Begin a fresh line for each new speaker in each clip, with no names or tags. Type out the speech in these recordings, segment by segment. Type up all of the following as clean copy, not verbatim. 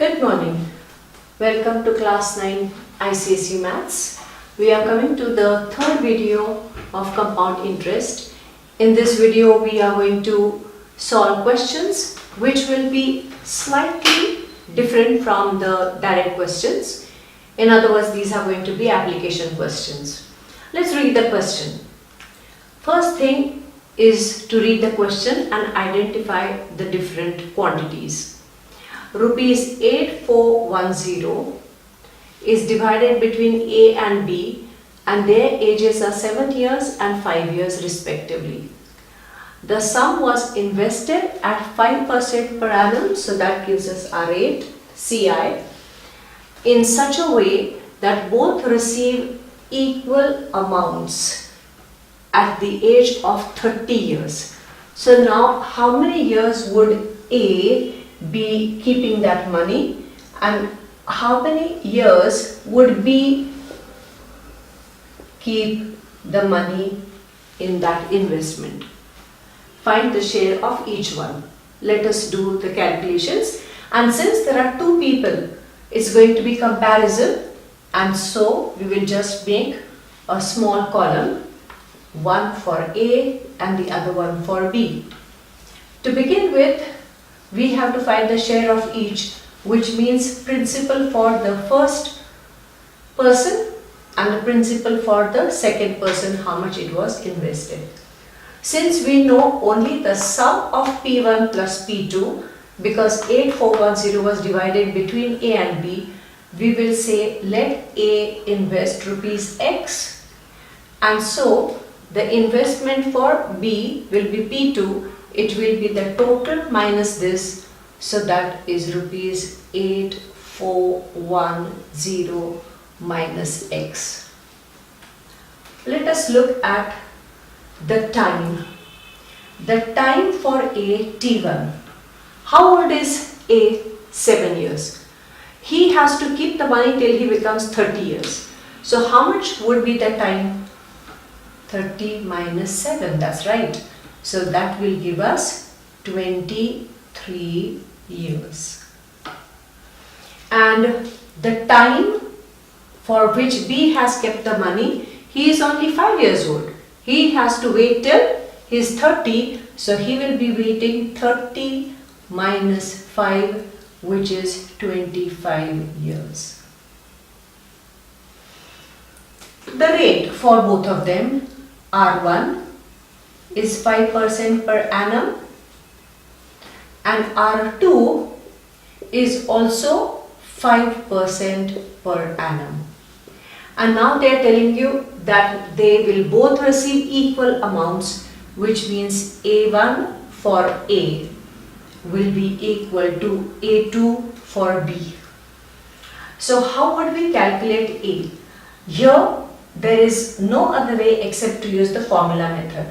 Good morning. Welcome to class 9 ICSE Maths. We are coming to the third video of compound interest. In this video we are going to solve questions which will be slightly different from the direct questions. In other words, these are going to be application questions. Let's read the question. First thing is to read the question and identify the different quantities. Rupees 8410 is divided between A and B and their ages are 7 years and 5 years respectively. The sum was invested at 5% per annum, so that gives us our rate CI, in such a way that both receive equal amounts at the age of 30 years. So now how many years would A be keeping that money and how many years would B keep the money in that investment? Find the share of each one. Let us do the calculations, and since there are two people, it's going to be comparison, and so we will just make a small column, one for A and the other one for B. To begin with, we have to find the share of each, which means principal for the first person and the principal for the second person, how much it was invested. Since we know only the sum of P1 plus P2, because 8410 was divided between A and B, we will say let A invest rupees X, and so the investment for B will be P2. It will be the total minus this, so that is rupees 8410 minus X. Let us look at the time. The time for A, T1. How old is A? 7 years. He has to keep the money till he becomes 30 years. So how much would be the time? 30 minus 7, that's right. So that will give us 23 years. And the time for which B has kept the money, he is only 5 years old. He has to wait till he is 30, so he will be waiting 30 minus 5, which is 25 years. The rate for both of them, R1 is 5% per annum and R2 is also 5% per annum. And now they are telling you that they will both receive equal amounts, which means A1 for A will be equal to A2 for B. So how would we calculate A? Here there is no other way except to use the formula method,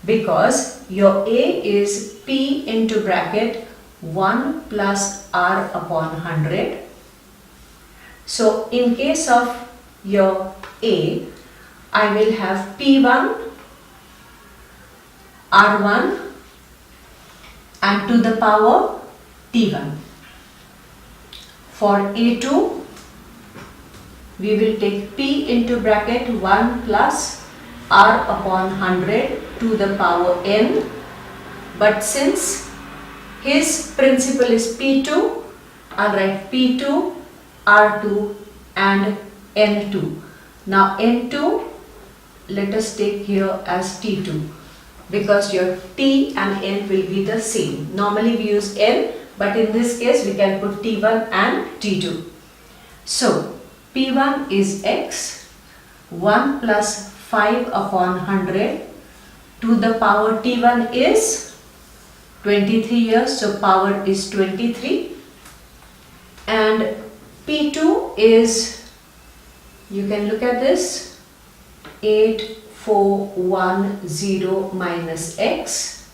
because your A is P into bracket 1 plus R upon 100. So in case of your A, I will have P1, R1 and to the power T1. For A2, we will take P into bracket 1 plus R upon 100 to the power N. But since his principal is P2, I'll write P2, R2 and N2. Now N2, let us take here as T2, because your T and N will be the same. Normally we use N, but in this case we can put T1 and T2. So P1 is X, 1 plus 5 upon 100 to the power T1 is 23 years, so power is 23, and P2 is, you can look at this, 8410 minus X,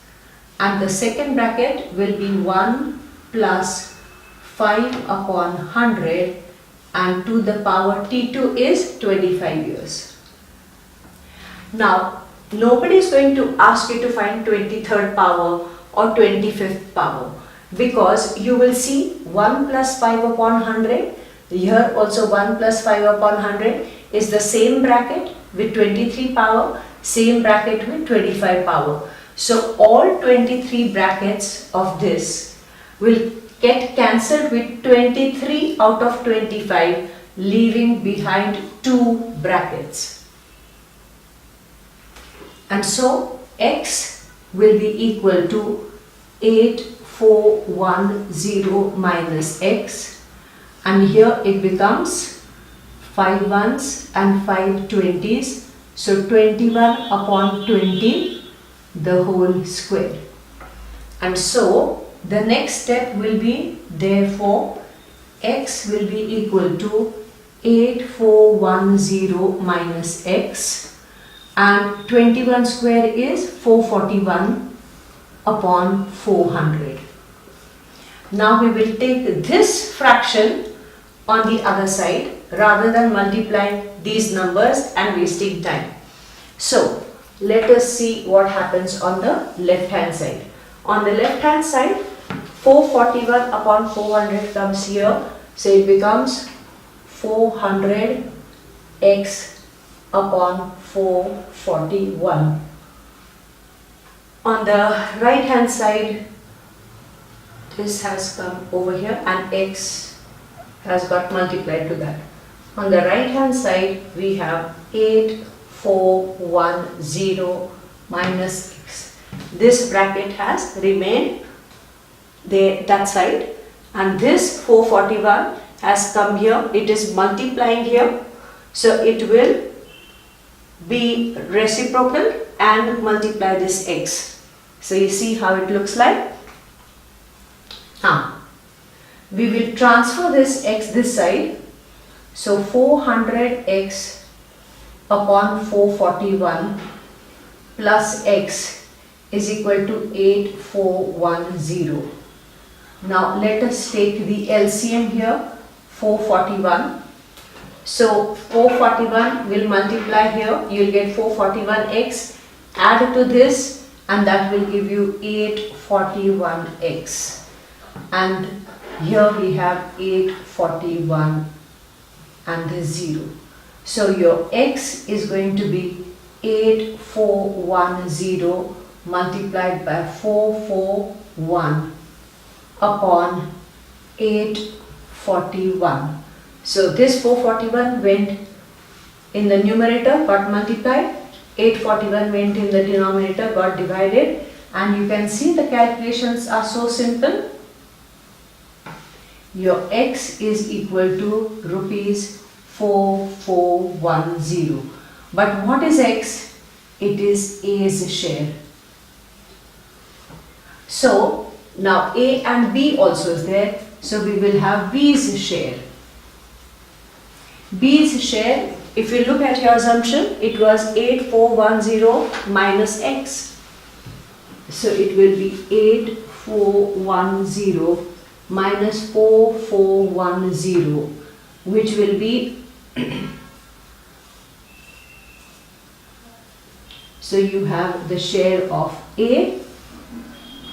and the second bracket will be 1 plus 5 upon 100 and to the power T2 is 25 years. Now nobody is going to ask you to find 23rd power or 25th power. because you will see 1 plus 5 upon 100, here also 1 plus 5 upon 100 is the same bracket with 23 power, same bracket with 25 power. So all 23 brackets of this will get cancelled with 23 out of 25, leaving behind 2 brackets. And so x will be equal to 8410 minus x, and here it becomes 5 ones and 5 20s, so 21 upon 20 the whole square. And so the next step will be, therefore x will be equal to 8410 minus x, and 21 square is 441 upon 400. Now we will take this fraction on the other side rather than multiplying these numbers and wasting time. So let us see what happens on the left hand side. On the left hand side, 441 upon 400 comes here, so it becomes 400x upon 441. On the right hand side, this has come over here and x has got multiplied to that. On the right hand side, we have 8410 minus x. This bracket has remained there, that side, and this 441 has come here. It is multiplying here, so it will be reciprocal and multiply this x. So you see how it looks like. Now we will transfer this x this side, so 400x upon 441 plus x is equal to 8410. Now let us take the LCM here, 441. So 441 will multiply here, you will get 441x, add to this, and that will give you 841x. And here we have 841 and the 0. So your x is going to be 8410 multiplied by 441 upon 841. So this 441 went in the numerator, got multiplied, 841 went in the denominator, got divided, and you can see the calculations are so simple. Your x is equal to rupees 4410. But what is x? It is A's share. So now A and B also is there, so we will have B's share. B's share, if you look at your assumption, it was 8410 minus x. So it will be 8410 minus 4410, which will be so you have the share of A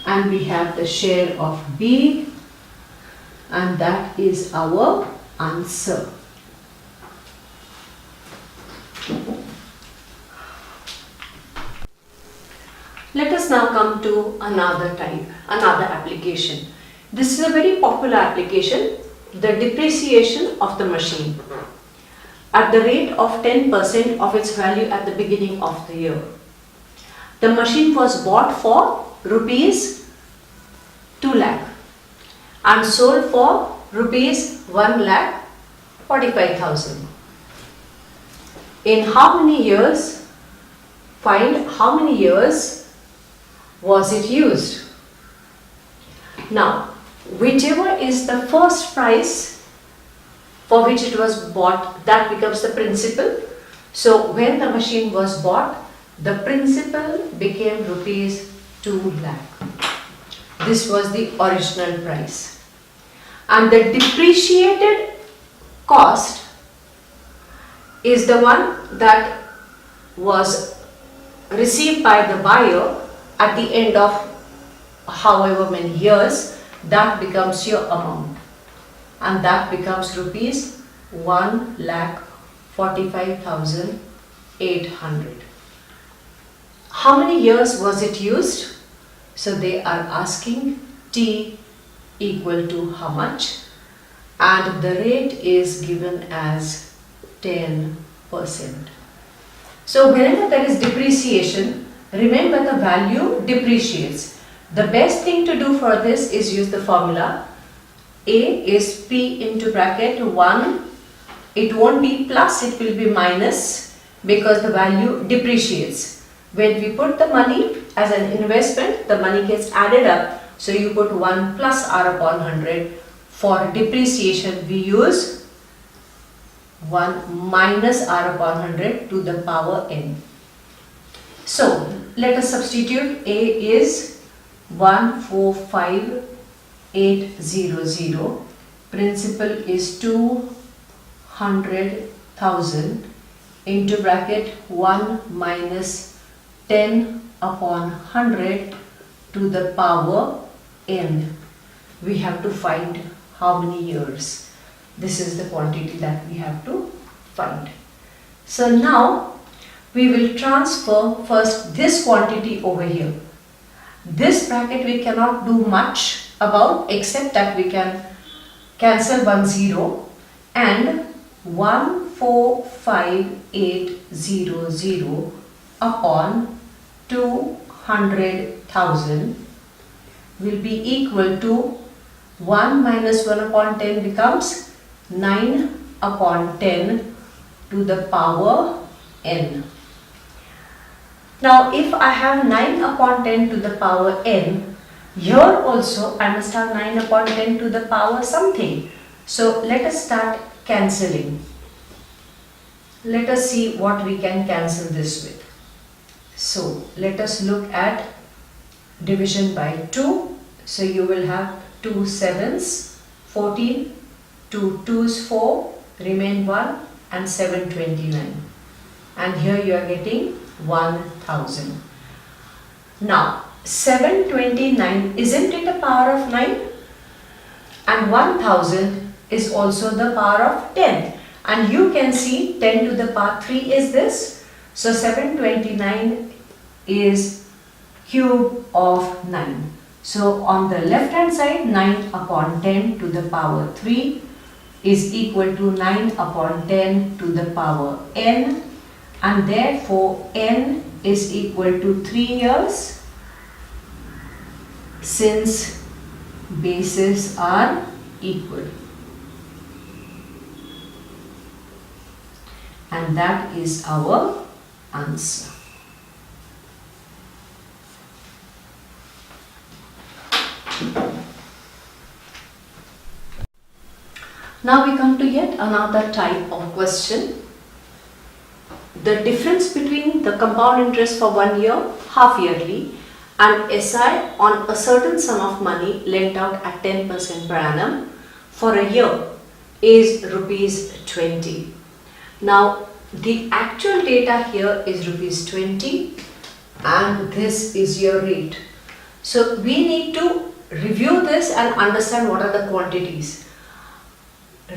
and we have the share of B, and that is our answer. Let us now come to another application. This is a very popular application, the depreciation of the machine at the rate of 10% of its value at the beginning of the year. The machine was bought for rupees 2 lakh and sold for rupees 1,45,000. In how many years? Find how many years was it used. Now, whichever is the first price for which it was bought, that becomes the principal. So when the machine was bought, the principal became rupees 2 lakh. This was the original price. And the depreciated cost is the one that was received by the buyer at the end of however many years, that becomes your amount, and that becomes rupees 1,45,800. How many years was it used? So they are asking T equal to how much, and the rate is given as 10%. So whenever there is depreciation, remember the value depreciates. The best thing to do for this is use the formula. A is P into bracket 1. It won't be plus, it will be minus, because the value depreciates. When we put the money as an investment, the money gets added up. So you put 1 plus R upon 100. For depreciation, we use 1 minus R upon 100 to the power n. So let us substitute. A is 145,800. Principal is 200,000 into bracket 1 minus 10 upon 100 to the power n. We have to find how many years. This is the quantity that we have to find. So now we will transfer first this quantity over here. This bracket we cannot do much about, except that we can cancel 1 0, and 145,800 upon 200,000 will be equal to 1 minus 1 upon 10 becomes 9 upon 10 to the power n. Now if I have 9 upon 10 to the power n, here also I must have 9 upon 10 to the power something. So let us start cancelling. Let us see what we can cancel this with. So let us look at division by 2. So you will have 2 sevens, 14, 2 2s 4, remain 1, and 729. And here you are getting 1000. Now 729, isn't it a power of 9? And 1000 is also the power of 10. And you can see 10 to the power 3 is this. So 729 is cube of 9. So on the left hand side, 9 upon 10 to the power 3 is equal to 9 upon 10 to the power n, and therefore n is equal to 3 years, since bases are equal. And that is our answer. Now we come to yet another type of question. The difference between the compound interest for 1 year, half yearly, and SI on a certain sum of money lent out at 10% per annum for a year is rupees 20. Now the actual data here is rupees 20 and this is your rate. So we need to review this and understand what are the quantities.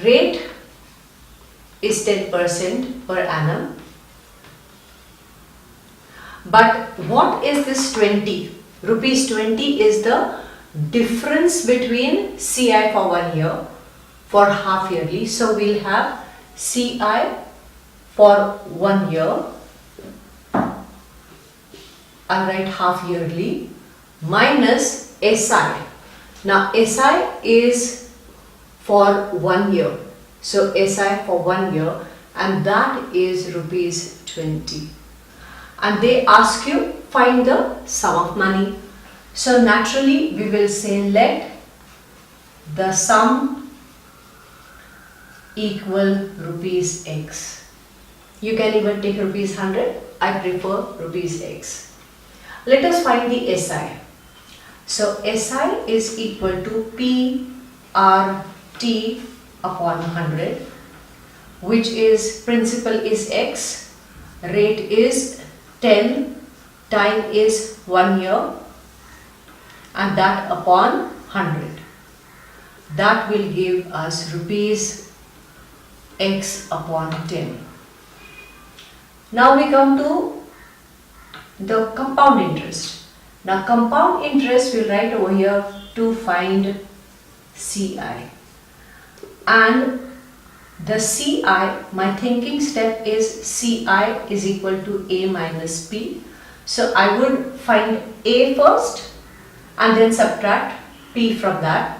Rate is 10% per annum. But what is this 20? Rupees 20 is the difference between CI for 1 year for half yearly. So we'll have CI for 1 year, I'll write half yearly, minus SI. Now SI is for 1 year. So SI for 1 year, and that is rupees 20. And they ask you find the sum of money. So naturally we will say let the sum equal rupees X. You can even take rupees 100. I prefer rupees X. Let us find the SI. So SI is equal to PRT upon 100, which is principal is X, rate is 10, time is 1 year, and that upon 100. that will give us rupees x upon 10. Now we come to the compound interest. Now compound interest we'll write over here to find CI. And the CI, my thinking step is CI is equal to A minus P. So I would find A first and then subtract P from that.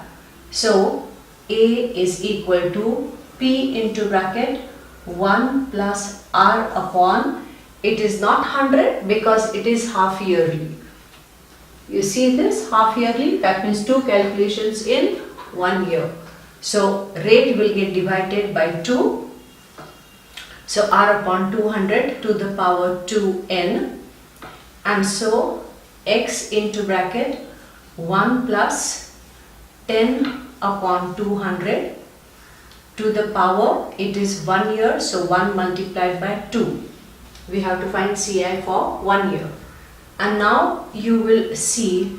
So A is equal to P into bracket 1 plus R upon, it is not 100 because it is half yearly. You see this half yearly, that means 2 calculations in 1 year. So rate will get divided by 2. So R upon 200 to the power 2n. And so x into bracket 1 plus 10 upon 200 to the power, it is 1 year, so 1 multiplied by 2. We have to find CI for 1 year. And now you will see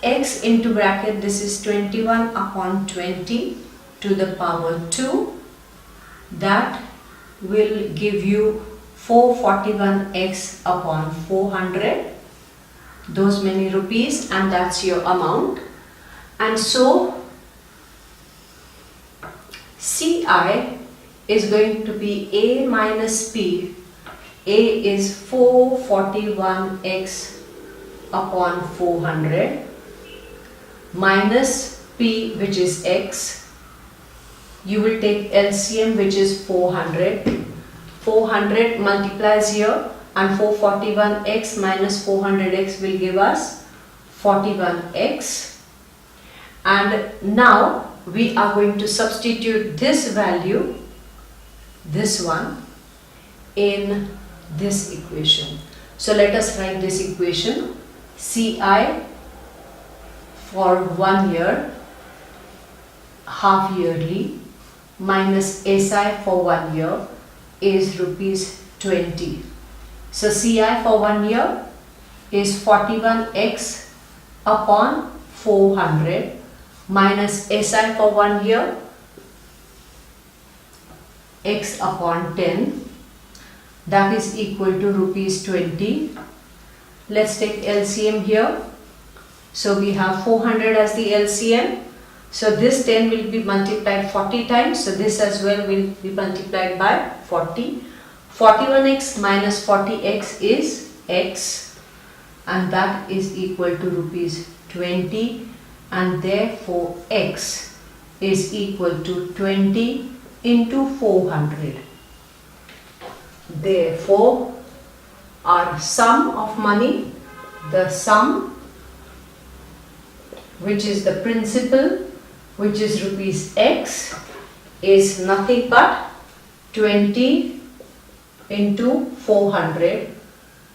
x into bracket, this is 21 upon 20 to the power 2. That will give you 441x upon 400. Those many rupees, and that's your amount. And so CI is going to be A minus P. A is 441x upon 400 minus P, which is x. You will take LCM, which is 400. 400 multiplies here, and 441x minus 400x will give us 41x. And now we are going to substitute this value, this one, in this equation. So let us write this equation. CI for 1 year, half yearly, minus SI for 1 year is rupees 20. So CI for 1 year is 41x upon 400 minus SI for 1 year, x upon 10, that is equal to rupees 20. Let's take LCM here. So we have 400 as the LCM. So this 10 will be multiplied 40 times. So this as well will be multiplied by 40. 41x minus 40x is x, and that is equal to rupees 20. And therefore x is equal to 20 into 400. Therefore our sum of money, the sum which is the principal, which is rupees x, is nothing but 20 into 400,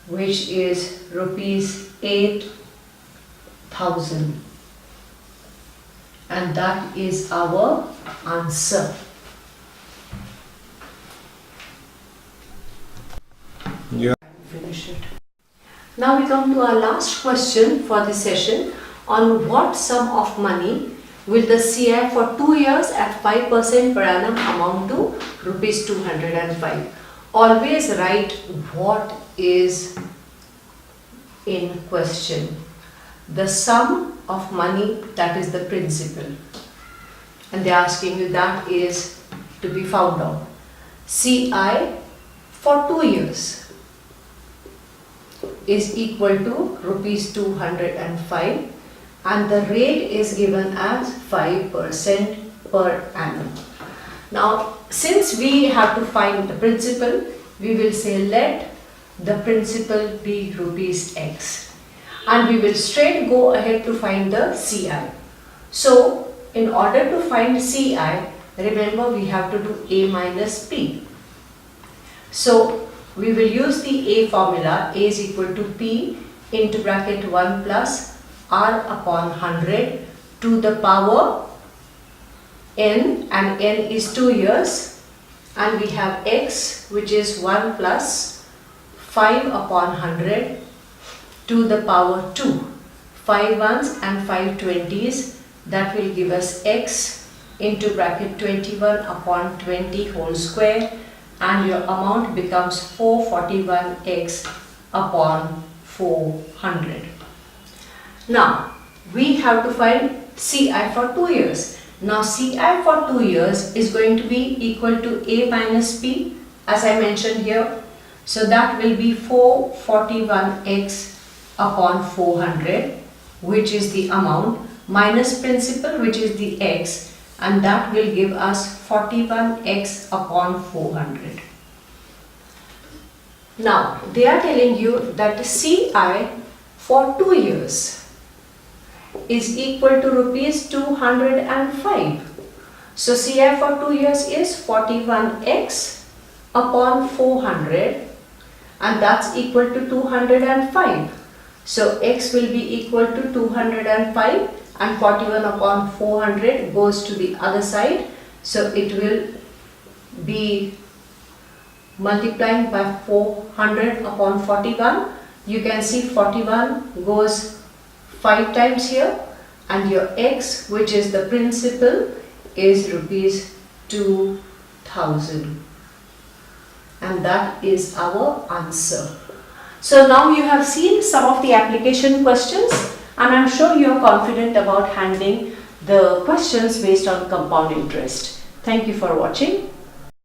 which is rupees 8,000. And that is our answer.
Yeah.
Finish it. Now we come to our last question for this session. On what sum of money will the CI for 2 years at 5% per annum amount to rupees 205? Always write what is in question. The sum of money, that is the principal, and they are asking you that is to be found out. CI for 2 years is equal to rupees 205, and the rate is given as 5% per annum. Now since we have to find the principal, we will say let the principal be rupees x, and we will straight go ahead to find the CI. So in order to find CI, remember we have to do A minus P. So we will use the A formula. A is equal to P into bracket 1 plus R upon 100 to the power n, and n is 2 years, and we have x, which is 1 plus 5 upon 100 to the power 2. 5 ones and 5 20s That will give us x into bracket 21 upon 20 whole square, and your amount becomes 441x upon 400. Now we have to find CI for 2 years. Now CI for 2 years is going to be equal to A minus P, as I mentioned here. So that will be 441x upon 400, which is the amount, minus principal, which is the x, and that will give us 41x upon 400. Now they are telling you that the CI for 2 years is equal to rupees 205. So CI for 2 years is 41x upon 400, and that's equal to 205. So x will be equal to 205, and 41 upon 400 goes to the other side. So it will be multiplying by 400 upon 41. You can see 41 goes 5 times here, and your x, which is the principal, is rupees 2000, and that is our answer. So now you have seen some of the application questions, and I'm sure you are confident about handling the questions based on compound interest. Thank you for watching.